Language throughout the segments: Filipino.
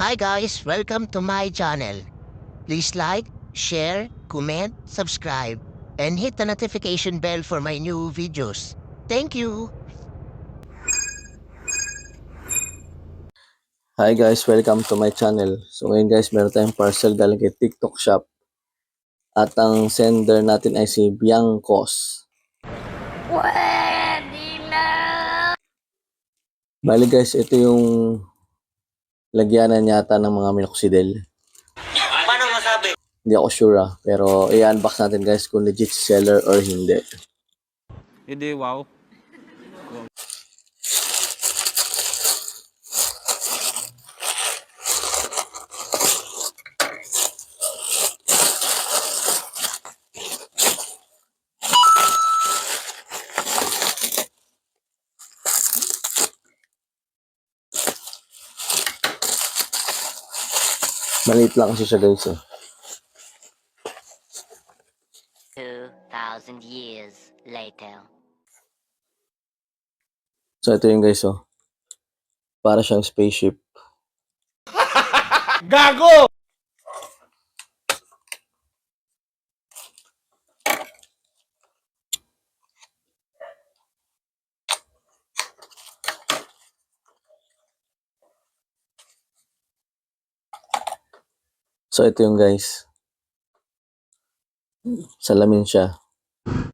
Hi guys, welcome to my channel. Please like, share, comment, subscribe, and hit the notification bell for my new videos. Thank you! Hi guys, welcome to my channel. So ngayon guys, meron tayong parcel galing kay TikTok Shop. At ang sender natin ay si Biancos. Bali guys, ito yung lagyanan yata ng mga minoxidil. Paano masabi? Hindi ako sure pero i-unbox natin guys kung legit seller or hindi. Hindi, wow. Maliit lang kasi siya guys 2,000 years later. So ito yung guys Para siyang spaceship. Gago! So ito yung guys. Salamin siya.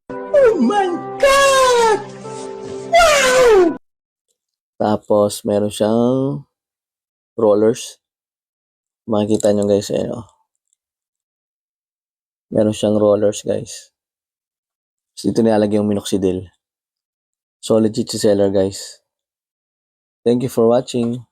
Oh my God! Wow! Tapos meron siyang rollers. Makikita nyo guys Meron siyang rollers guys. Dito nilalagay yung minoxidil. So legit si seller guys. Thank you for watching.